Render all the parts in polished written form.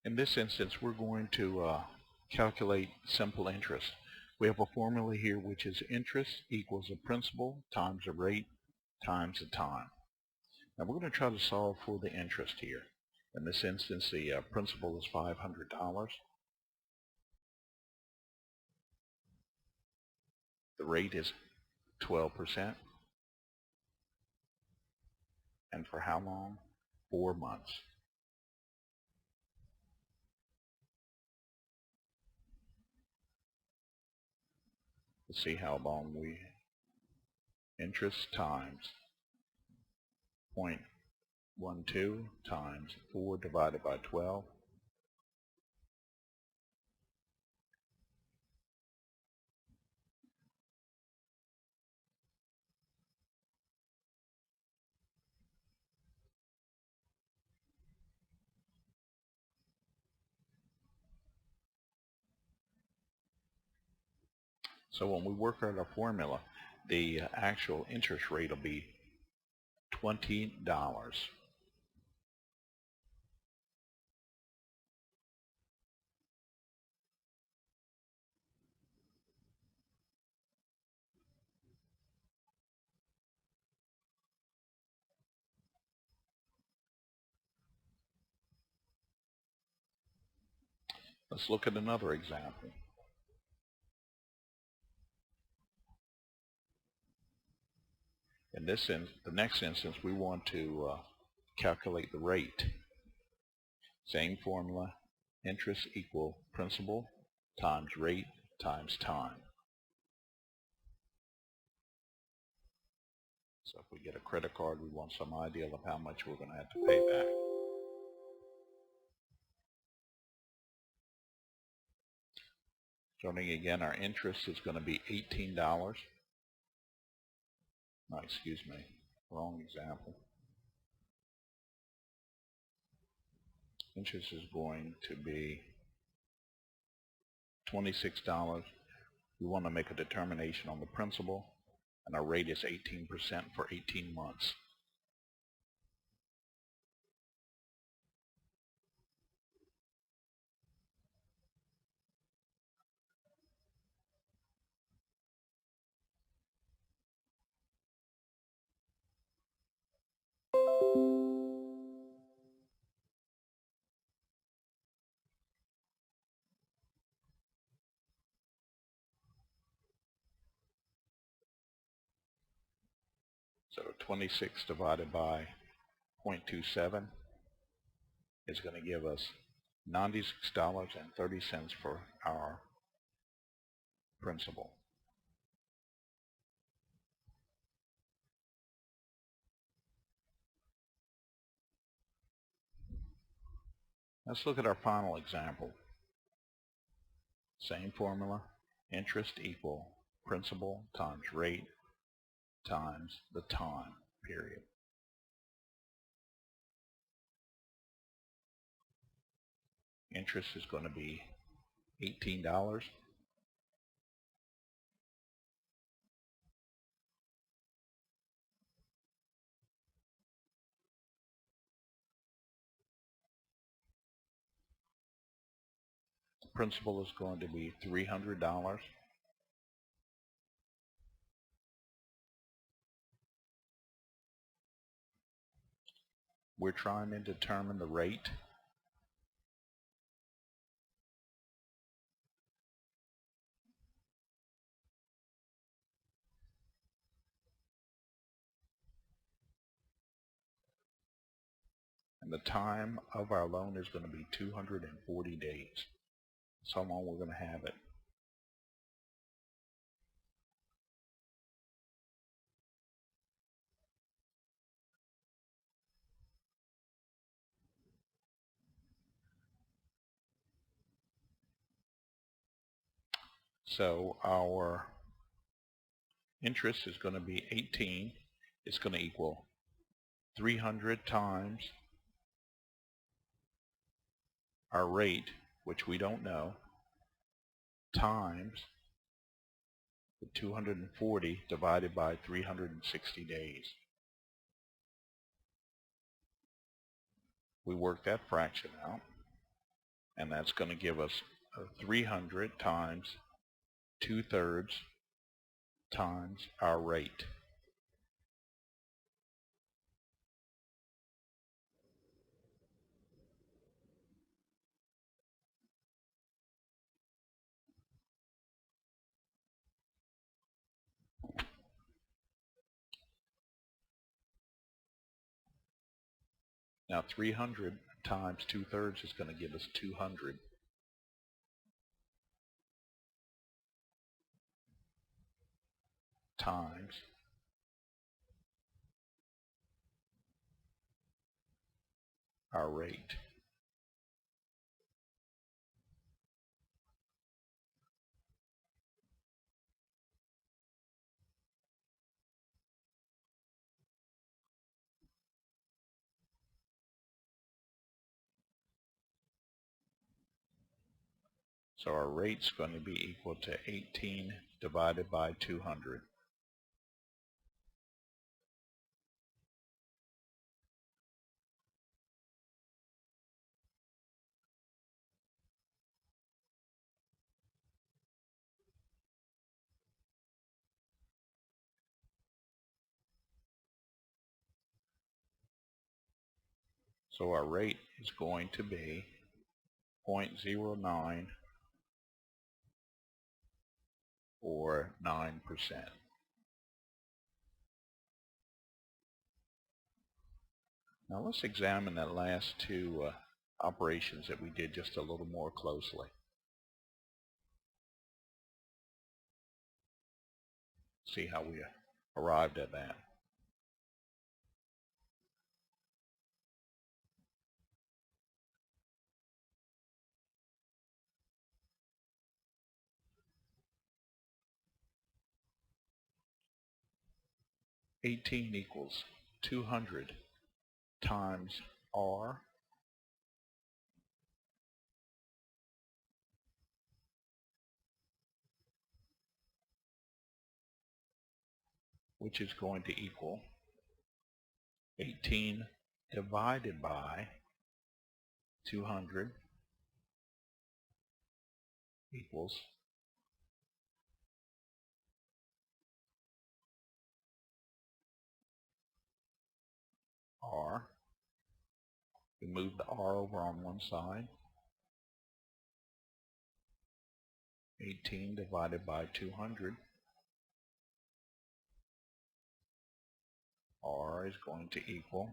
In this instance, we're going to calculate simple interest. We have a formula here which is interest equals the principal times the rate times the time. Now we're going to try to solve for the interest here. In this instance, the principal is $500. The rate is 12%. And for how long? 4 months. Let's see how long interest times 0.12 times 4 divided by 12. So when we work out our formula, the actual interest rate will be $20. Let's look at another example. In this the next instance, we want to calculate the rate. Same formula, interest equal principal times rate times time. So if we get a credit card, we want some idea of how much we're going to have to pay back. Starting again, our interest is going to be $18. No, excuse me, wrong example. Interest is going to be $26. We want to make a determination on the principal, and our rate is 18% for 18 months. So 26 divided by 0.27 is going to give us $96.30 for our principal. Let's look at our final example. Same formula, interest equal principal times rate times the time period. Interest is going to be $18. The principal is going to be $300. We're trying to determine the rate. And the time of our loan is going to be 240 days. That's how long we're going to have it. So our interest is going to be 18. It's going to equal 300 times our rate, which we don't know, times the 240 divided by 360 days. We work that fraction out. and that's going to give us 300 times 2/3 times our rate. Now 300 times 2/3 is going to give us 200. Times our rate. So our rate's going to be equal to 18 divided by 200. So our rate is going to be 0.09 or 9%. Now let's examine that last two operations that we did just a little more closely. See how we arrived at that. $18 equals 200 times R, which is going to equal 18 divided by 200 equals R. We move the R over on one side. 18 divided by 200. R is going to equal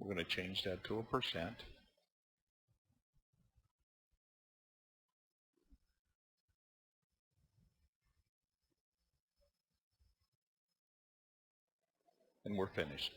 we're going to change that to a percent. And we're finished.